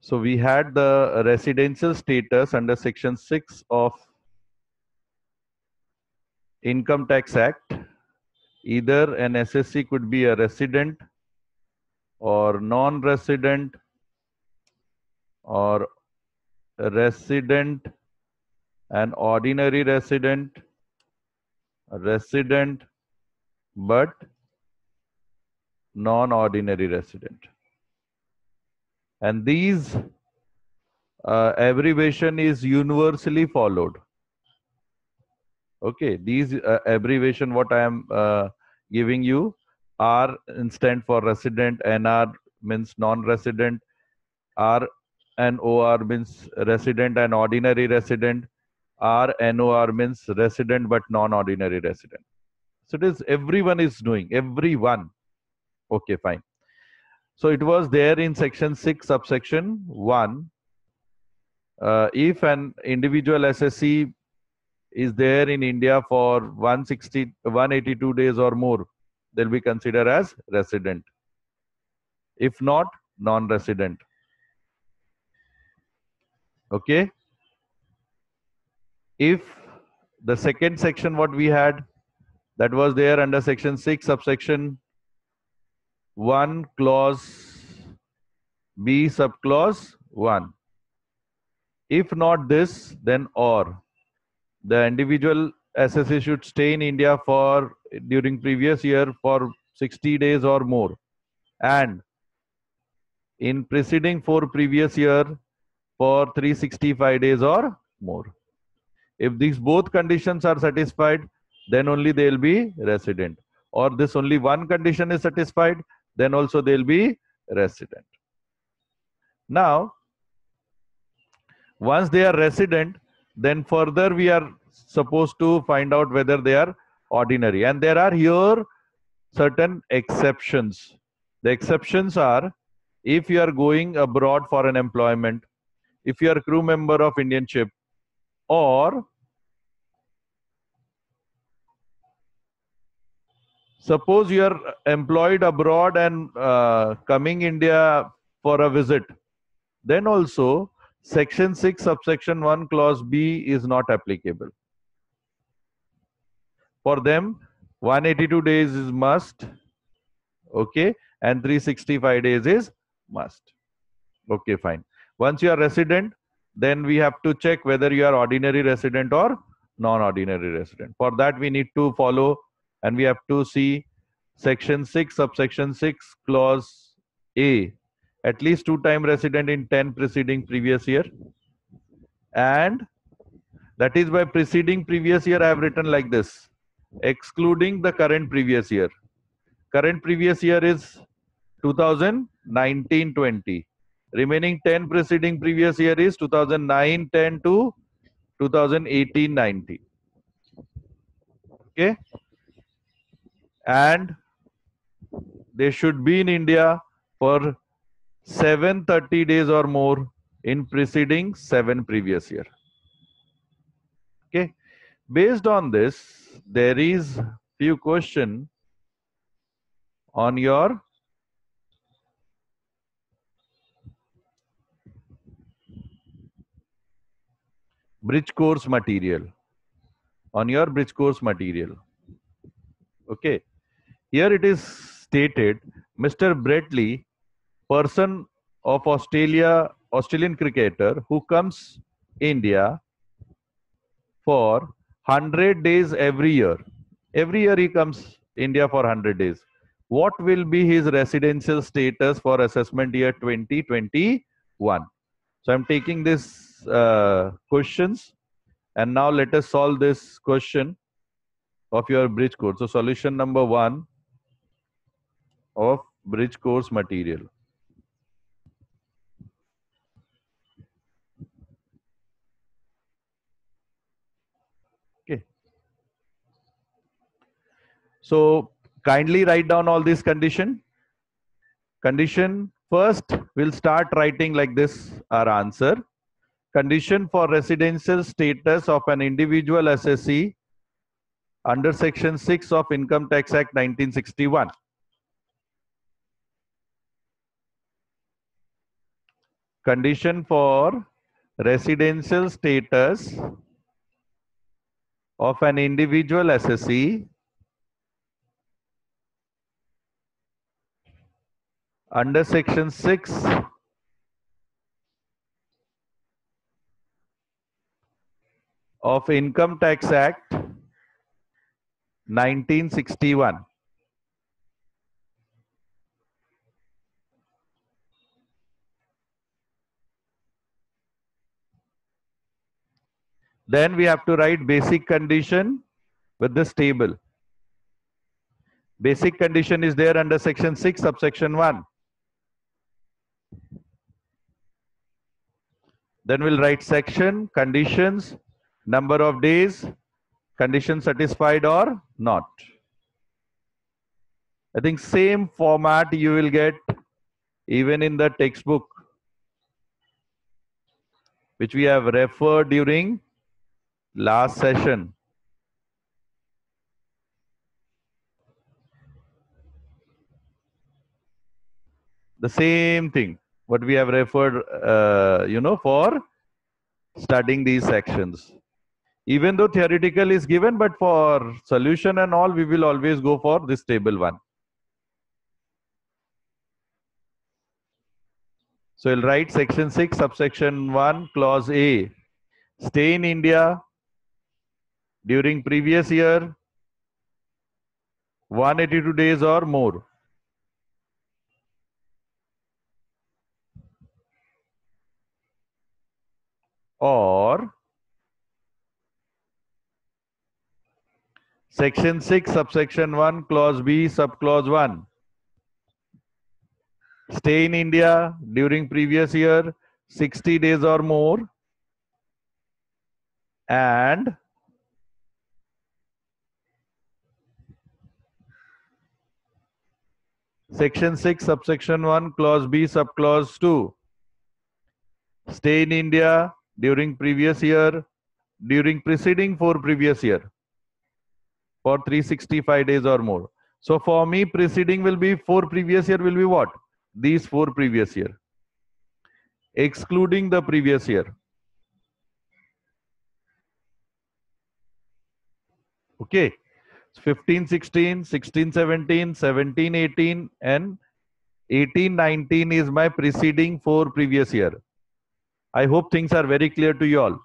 So we had the residential status under Section 6 of Income Tax Act. Either an SSC could be a resident or non-resident or resident and ordinary resident, resident but non-ordinary resident. And these abbreviation is universally followed. Okay, these abbreviation what I am giving you, R stand for resident, NR means non-resident, R and OR means resident and ordinary resident, RNOR means resident but non-ordinary resident. So it is everyone is doing, everyone. Okay, fine. So it was there in section 6 subsection 1. If an individual SSC is there in India for 182 days or more, they'll be considered as resident. If not, non-resident. Okay. If the second section what we had, that was there under section 6 subsection 1 clause B subclause 1. If not this, then or. The individual SSC should stay in India for during previous year for 60 days or more, and in preceding 4 previous year for 365 days or more. If these both conditions are satisfied, then only they will be resident. Or this only one condition is satisfied, then also they will be resident. Now, once they are resident, then further we are supposed to find out whether they are ordinary. And there are here certain exceptions. The exceptions are, if you are going abroad for an employment, if you are a crew member of Indian ship, or suppose you are employed abroad and coming India for a visit, then also section 6 subsection 1 clause B is not applicable. For them 182 days is must, okay, and 365 days is must. Okay, fine. Once you are resident, then we have to check whether you are ordinary resident or non-ordinary resident. For that we need to follow, and we have to see section 6 subsection 6 clause A, at least 2 times resident in 10 preceding previous year. And that is by preceding previous year I have written like this, excluding the current previous year. Current previous year is 2019-20. Remaining 10 preceding previous year is 2009-10 to 2018-19. Okay. And they should be in India for 730 days or more in preceding 7 previous year. Okay. Based on this, there is few question on your bridge course material. On your bridge course material. Okay. Here it is stated, Mr. Bretley, person of Australian cricketer who comes India for 100 days every year. Every year he comes India for 100 days. What will be his residential status for assessment year 2021? So I'm taking this questions, and now let us solve this question of your bridge course. So solution number 1 of bridge course material. Okay. So kindly write down all these condition. Condition first, we'll start writing like this our answer. Condition for residential status of an individual SSC under section 6 of Income Tax Act 1961. condition for residential status of an individual assessee under section 6 of Income Tax Act 1961. Then we have to write basic condition with this table. Basic condition is there under section 6 subsection 1. Then we'll write section, conditions, number of days, condition satisfied or not. I think same format you will get even in the textbook, which we have referred during last session. The same thing, what we have referred, for studying these sections. Even though theoretical is given, but for solution and all, we will always go for this table 1. So we'll write section 6, subsection 1, clause A. Stay in India during previous year 182 days or more. Or section 6, subsection 1, clause B, subclause 1. Stay in India during previous year 60 days or more, and section 6, subsection 1, clause B, subclause 2. Stay in India during previous year, during preceding 4 previous year for 365 days or more. So for me, preceding will be 4 previous year will be what? These 4 previous year, excluding the previous year. Okay. 15, 16, 16, 17, 17, 18, and 18, 19 is my preceding 4 previous year. I hope things are very clear to you all.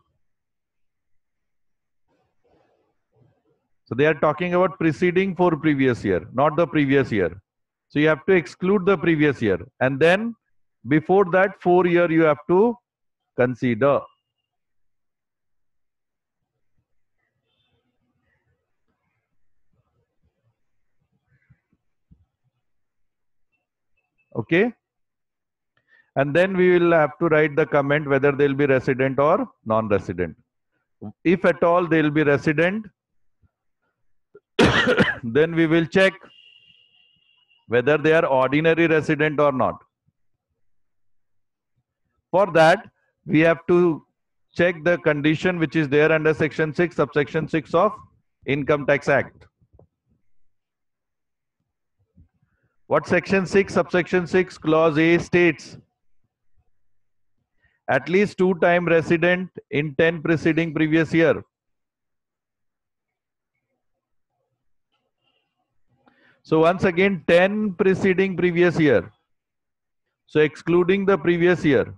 So they are talking about preceding 4 previous year, not the previous year. So you have to exclude the previous year. And then before that 4 year you have to consider. Okay. And then we will have to write the comment whether they'll be resident or non-resident. If at all they'll be resident, then we will check whether they are ordinary resident or not. For that, we have to check the condition which is there under section 6, subsection 6 of Income Tax Act. What section 6, subsection 6, clause A states? At least 2 time resident in 10 preceding previous year. So once again, 10 preceding previous year. So excluding the previous year.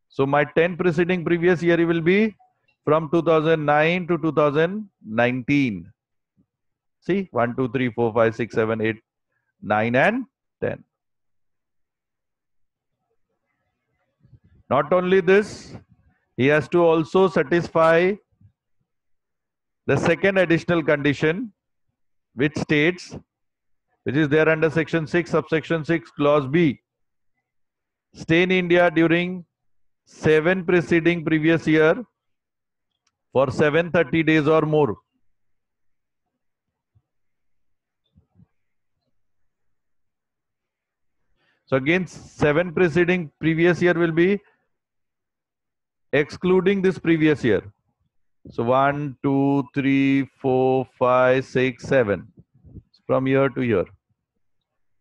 So my 10 preceding previous year will be from 2009 to 2019. See, 1, 2, 3, 4, 5, 6, 7, 8, 9, and 10. Not only this, he has to also satisfy the second additional condition, which states, which is there under section 6, subsection 6, clause B. Stay in India during 7 preceding previous year for 730 days or more. So again, 7 preceding previous year will be excluding this previous year. So 1, 2, 3, 4, 5, 6, 7. From year to year.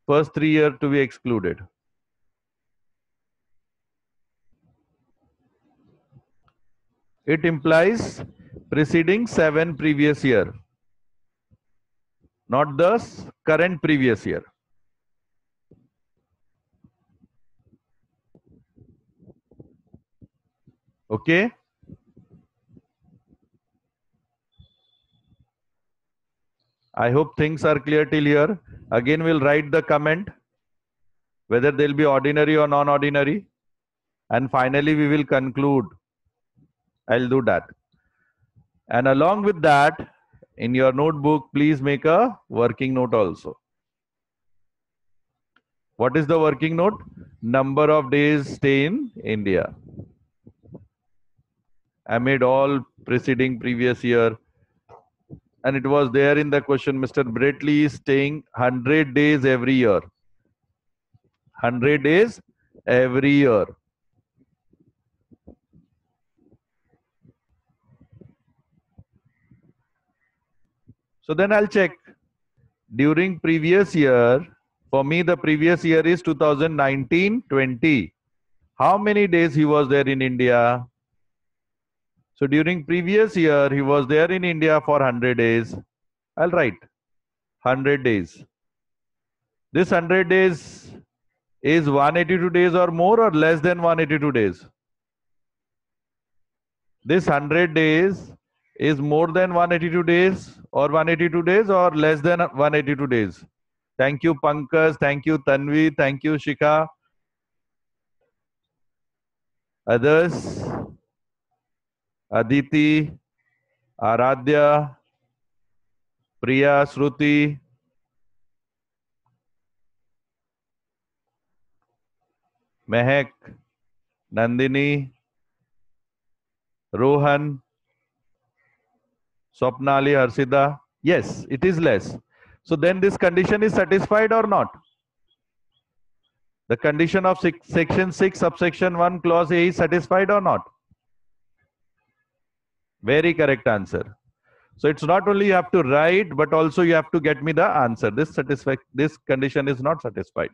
First 3 years to be excluded. It implies preceding 7 previous year, not the current previous year. Okay. I hope things are clear till here. Again, we'll write the comment whether they'll be ordinary or non-ordinary. And finally, we will conclude. I'll do that. And along with that, in your notebook, please make a working note also. What is the working note? Number of days stay in India amid all preceding previous year. And it was there in the question, Mr. Bretley is staying 100 days every year. 100 days every year. So then I'll check. During previous year, for me the previous year is 2019-20. How many days he was there in India? So during previous year, he was there in India for 100 days. I'll write 100 days. This 100 days is 182 days or more or less than 182 days? This 100 days is more than 182 days or 182 days or less than 182 days? Thank you, Pankaj. Thank you, Tanvi. Thank you, Shikha. Others, Aditi, Aradhya, Priya, Shruti, Mehak, Nandini, Rohan, Swapnali, Harshita. Yes, it is less. So then this condition is satisfied or not? The condition of section 6 subsection 1 clause A is satisfied or not? Very correct answer. So it's not only you have to write, but also you have to get me the answer. This condition is not satisfied.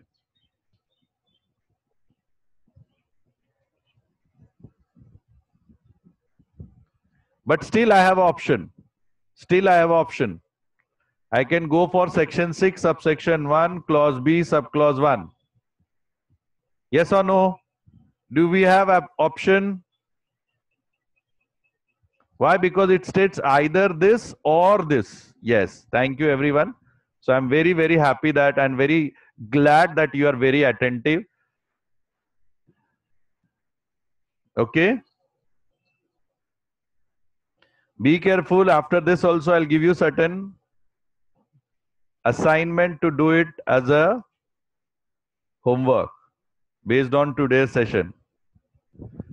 But still I have option. Still I have option. I can go for section 6 subsection 1 clause B subclause 1. Yes or no? Do we have an option? Why? Because it states either this or this. Yes. Thank you, everyone. So I'm very, very happy that and very glad that you are very attentive. Okay. Be careful. After this also, I'll give you certain assignment to do it as a homework based on today's session.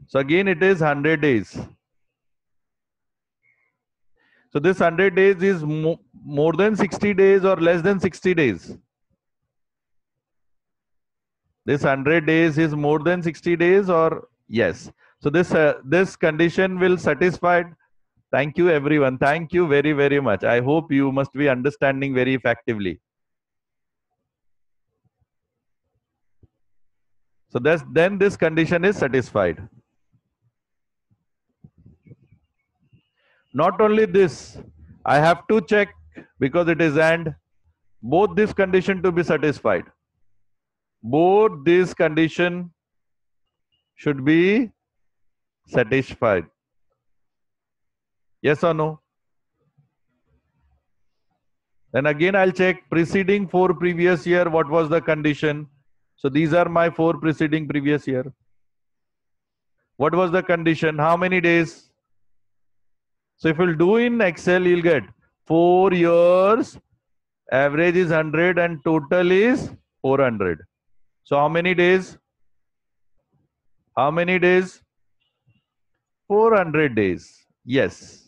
So again, it is 100 days. So this 100 days is more than 60 days or less than 60 days? This 100 days is more than 60 days or yes. So this condition will satisfy. Thank you, everyone. Thank you very, very much. I hope you must be understanding very effectively. So then this condition is satisfied. Not only this, I have to check because it is and both this condition to be satisfied. Both this condition should be satisfied. Yes or no? Then again I'll check preceding 4 previous year, what was the condition? So these are my 4 preceding previous year. What was the condition? How many days? So if you'll do in Excel, you'll get 4 years, average is 100 and total is 400. So how many days? How many days? 400 days. Yes.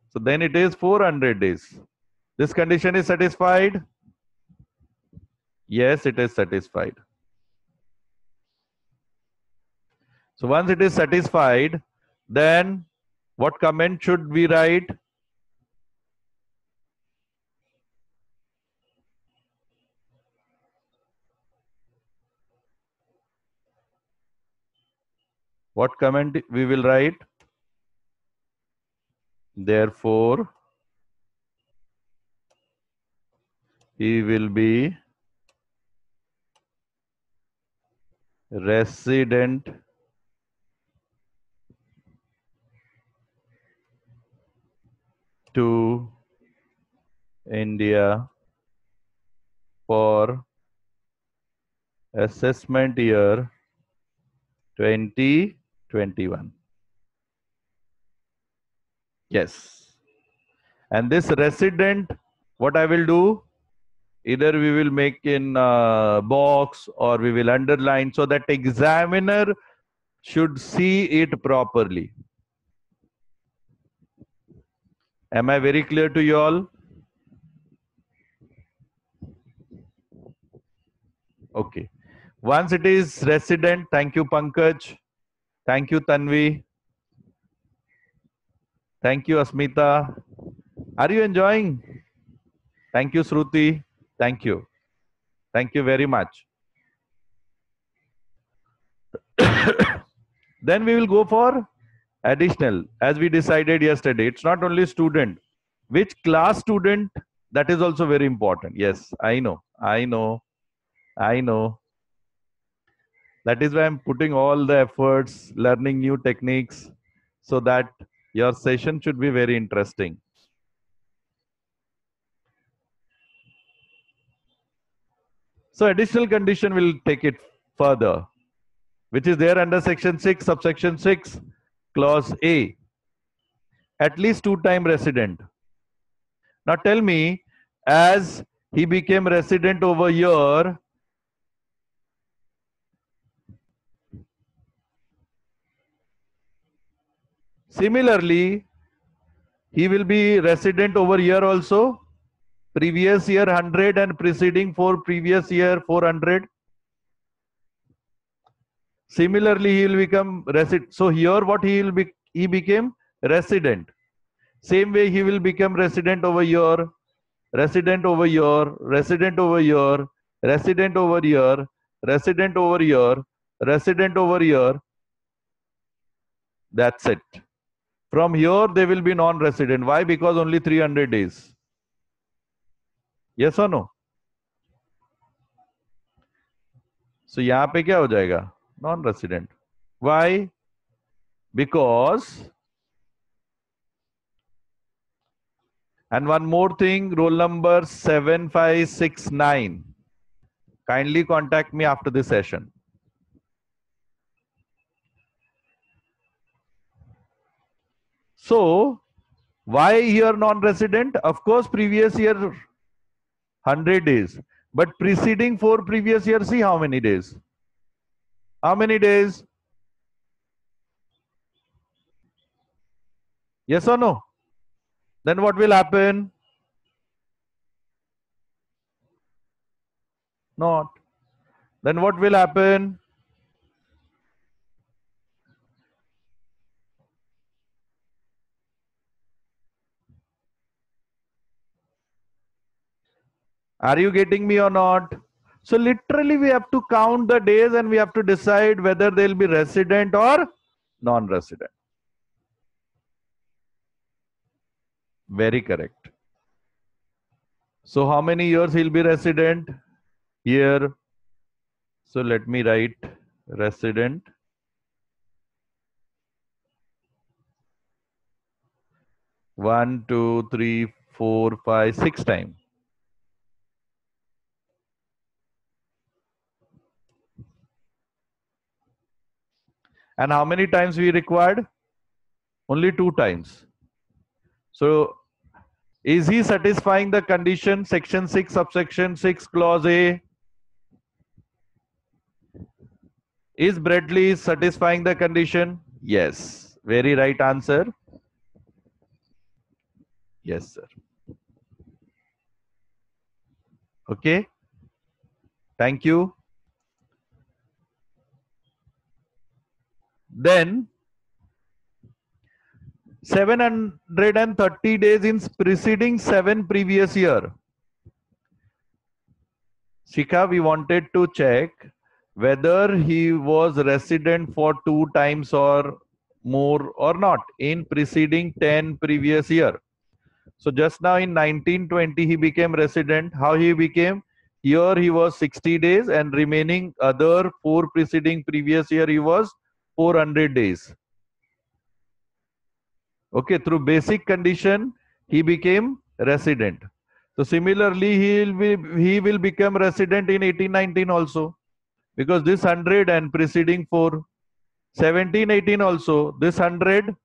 So then it is 400 days. This condition is satisfied? Yes, it is satisfied. So once it is satisfied, then what comment should we write? What comment we will write? Therefore, he will be resident to India for assessment year 2021. Yes. And this resident, what I will do, either we will make in box or we will underline so that examiner should see it properly. Am I very clear to you all? Okay. Once it is resident, thank you Pankaj. Thank you Tanvi. Thank you Asmita. Are you enjoying? Thank you Shruti. Thank you. Thank you very much. Then we will go for additional, as we decided yesterday. It's not only student. Which class student? That is also very important. Yes, I know. I know. I know. That is why I'm putting all the efforts, learning new techniques, so that your session should be very interesting. So additional condition will take it further, which is there under section 6, subsection 6, clause A. At least 2-time resident. Now tell me, as he became resident over here, similarly, he will be resident over here also. Previous year 100 and preceding for previous year 400. Similarly, he will become resident. So here what he will be, he became resident. Same way he will become resident over here, resident over here, resident over here, resident over here, resident over here, resident over here. That's it. From here they will be non-resident. Why? Because only 300 days. Yes or no? So यहाँ पे क्या हो जाएगा? Non-resident. Why? Because, and one more thing, roll number 7569. Kindly contact me after this session. So, why here non-resident? Of course, previous year 100 days. But preceding 4 previous year, see how many days? How many days? Yes or no? Then what will happen? Not. Then what will happen? Are you getting me or not? So literally we have to count the days and we have to decide whether they'll be resident or non-resident. Very correct. So how many years he'll be resident? Here. So let me write resident. One, two, three, 4, 5, 6 times. And how many times we required? Only 2 times. So is he satisfying the condition? Section 6, subsection 6, clause A. Is Bradley satisfying the condition? Yes. Very right answer. Yes, sir. Okay. Thank you. Then 730 days in preceding 7 previous year. Shikha, we wanted to check whether he was resident for 2 times or more or not in preceding 10 previous year. So just now in 1920 he became resident. How he became? Here he was 60 days and remaining other 4 preceding previous year he was 400 days. Okay, through basic condition he became resident. So similarly he will become resident in 1819 also, because this 100 and preceding 4. 1718 also this 100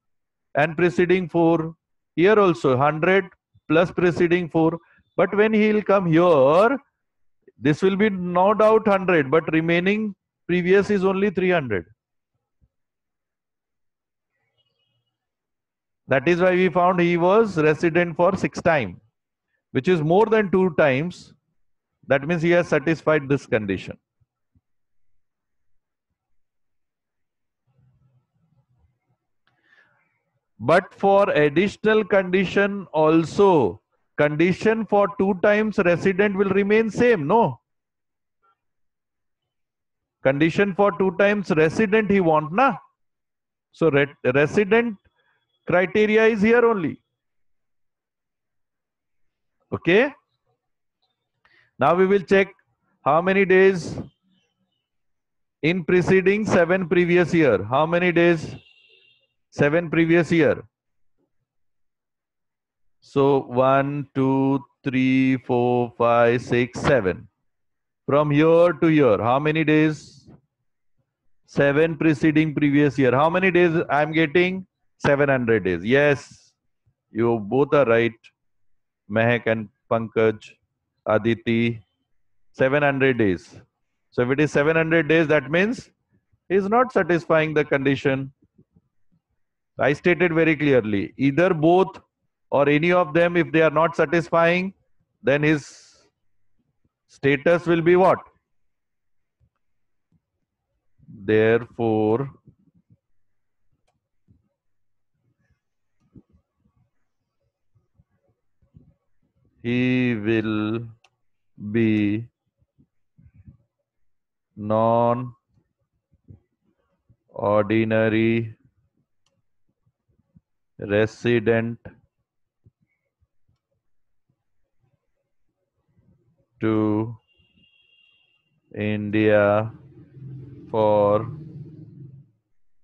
and preceding 4. Here also 100 plus preceding 4. But when he will come here, this will be no doubt 100, but remaining previous is only 300. That is why we found he was resident for 6 times, which is more than 2 times. That means he has satisfied this condition. But for additional condition also, condition for 2 times resident will remain same, no? Condition for 2 times resident he want, na? So resident criteria is here only. Okay. Now we will check how many days in preceding 7 previous year. How many days? 7 previous year. So 1, 2, 3, 4, 5, 6, 7. From year to year, how many days? 7 preceding previous year. How many days I am getting? 700 days. Yes, you both are right. Mehak and Pankaj, Aditi, 700 days. So if it is 700 days, that means he is not satisfying the condition. I stated very clearly, either both or any of them, if they are not satisfying, then his status will be what? Therefore, he will be non-ordinary resident to India for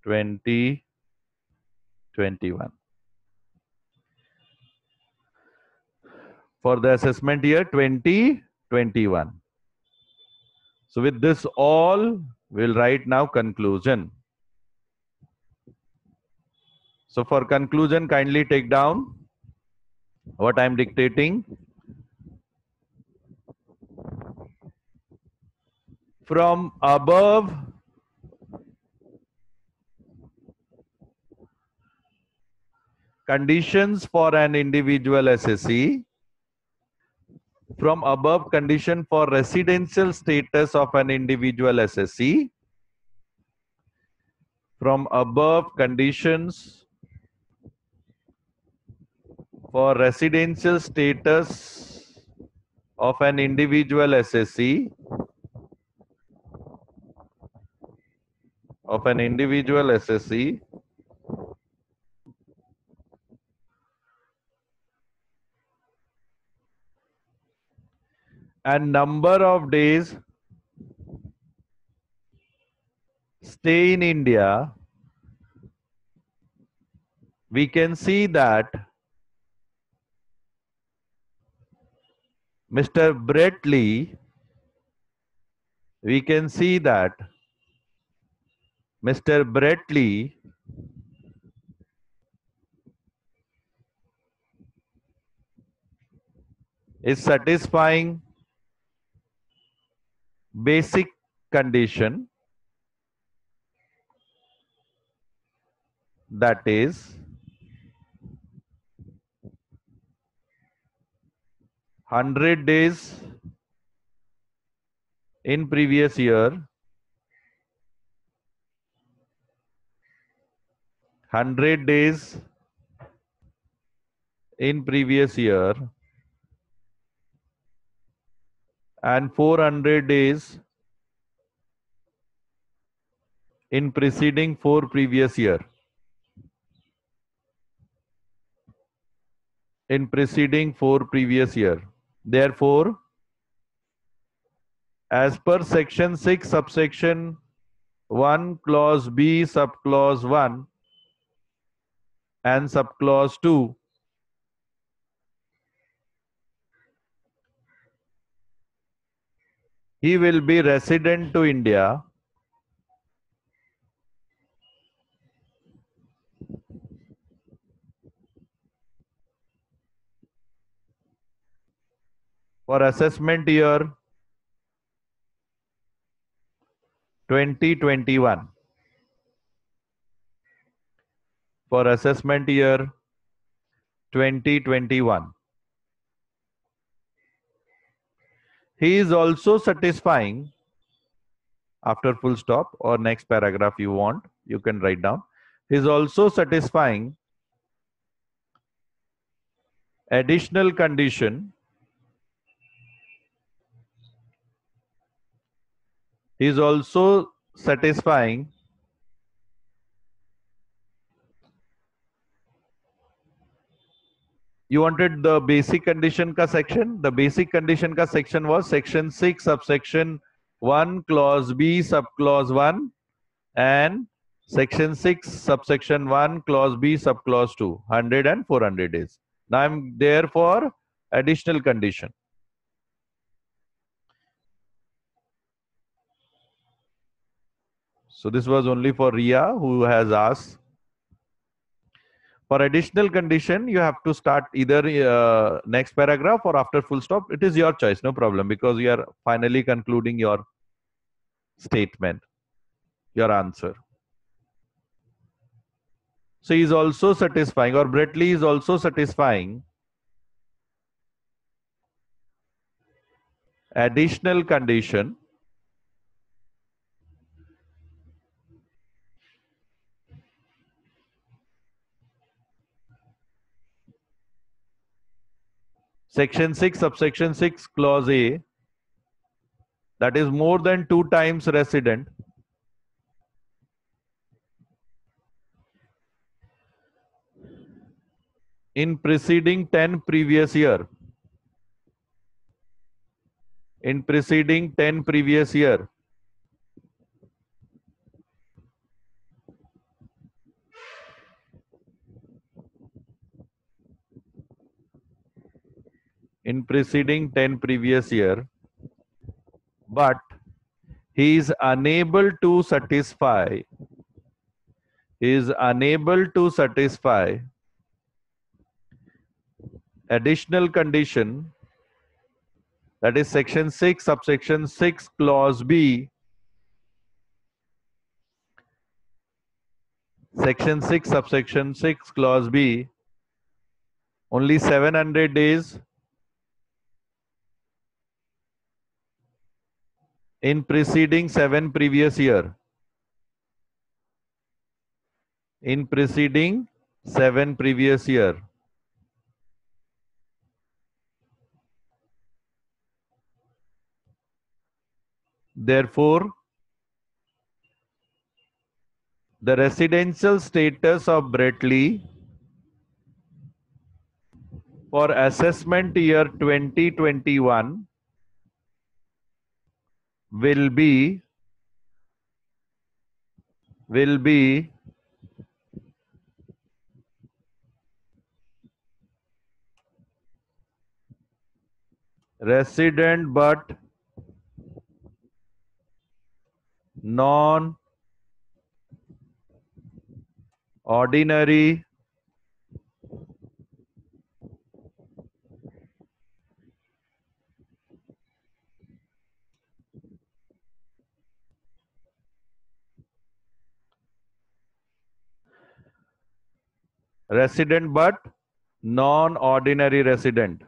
2021. For the assessment year 2021. So with this all, we'll write now conclusion. So for conclusion, kindly take down what I'm dictating. From above conditions for an individual SSC, from above condition for residential status of an individual SSC, from above conditions for residential status of an individual SSC, and number of days stay in India, we can see that Mr. Brett Lee, Mr. Brett Lee is satisfying basic condition, that is 100 days in previous year, 100 days in previous year, and 400 days in preceding 4 previous year. in preceding 4 previous year. Therefore, as per section 6 subsection 1 clause B subclause 1 and subclause 2, he will be resident to India for assessment year 2021. For assessment year 2021. He is also satisfying, after full stop or next paragraph you want, you can write down. He is also satisfying additional condition. He is also satisfying you wanted the basic condition ka section. The basic condition ka section was section 6 subsection 1 clause B subclause 1 and section 6 subsection 1 clause B subclause 2, 100 and 400 days. Now I'm there for additional condition. So this was only for Ria who has asked. For additional condition, you have to start either next paragraph or after full stop. It is your choice, no problem, because you are finally concluding your statement, your answer. So he is also satisfying, or Brett Lee is also satisfying additional condition section 6 subsection 6 clause A, that is more than 2 times resident in preceding 10 previous year. In preceding 10 previous year. In preceding 10 previous year, but he is unable to satisfy additional condition, that is section 6 subsection 6 clause B, section 6 subsection 6 clause B, only 700 days in preceding 7 previous year. In preceding 7 previous year. Therefore, the residential status of Brett Lee for assessment year 2021 will be resident but non-ordinary resident but non-ordinary resident.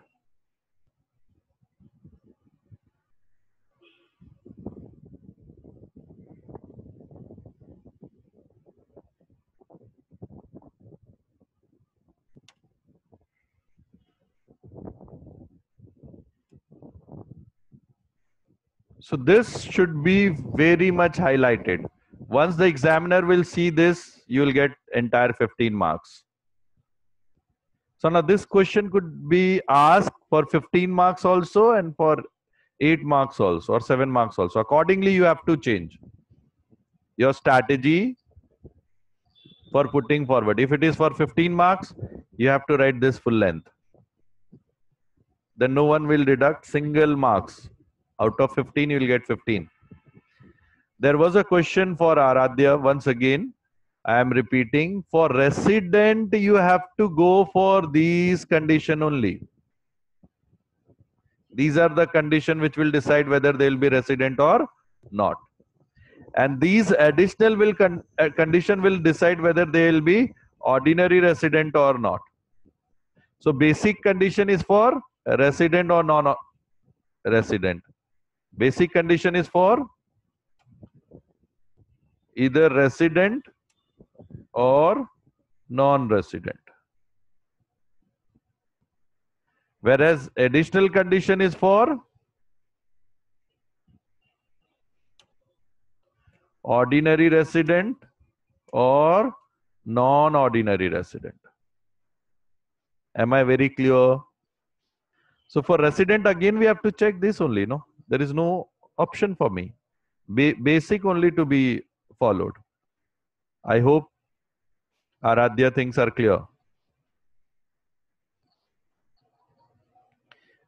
So this should be very much highlighted. Once the examiner will see this, you will get entire 15 marks. So now this question could be asked for 15 marks also and for 8 marks also or 7 marks also. Accordingly, you have to change your strategy for putting forward. If it is for 15 marks, you have to write this full length. Then no one will deduct single marks. Out of 15, you will get 15. There was a question for Aradhya. Once again, I am repeating. For resident, you have to go for these condition only. These are the condition which will decide whether they will be resident or not. And these additional condition will decide whether they will be ordinary resident or not. So basic condition is for resident or non-resident. Basic condition is for either resident or non-resident. Whereas additional condition is for ordinary resident or non-ordinary resident. Am I very clear? So for resident, again, we have to check this only, no? There is no option for me. Basic only to be followed. I hope Aradhya things are clear.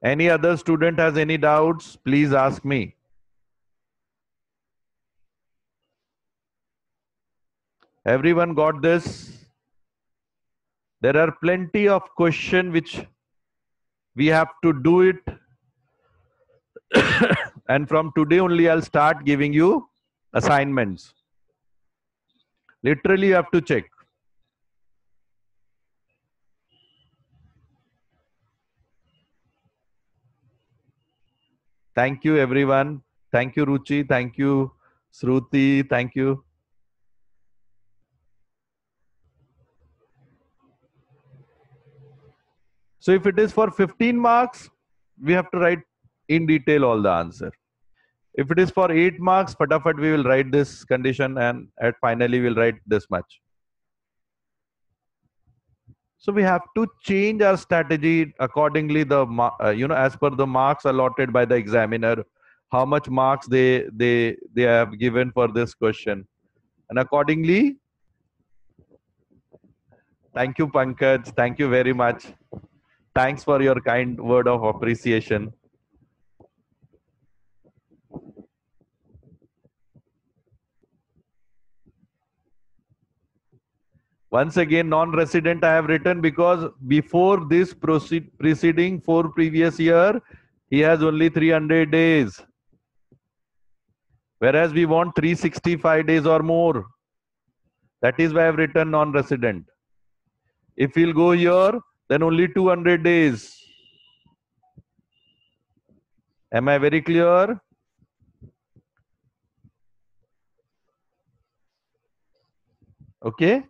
Any other student has any doubts, please ask me. Everyone got this? There are plenty of questions which we have to do it. And from today only, I'll start giving you assignments. Literally, you have to check. Thank you, everyone. Thank you, Ruchi. Thank you, Shruti. Thank you. So if it is for 15 marks, we have to write in detail all the answer. If it is for 8 marks, fatafat we will write this condition and at finally we'll write this much. So we have to change our strategy accordingly, as per the marks allotted by the examiner, how much marks they have given for this question. And accordingly, thank you, Pankaj. Thank you very much. Thanks for your kind word of appreciation. Once again, non-resident I have written because before this preceding for previous year, he has only 300 days. Whereas we want 365 days or more. That is why I have written non-resident. If he'll go here, then only 200 days. Am I very clear? Okay.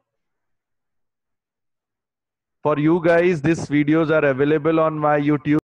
For you guys, these videos are available on my YouTube.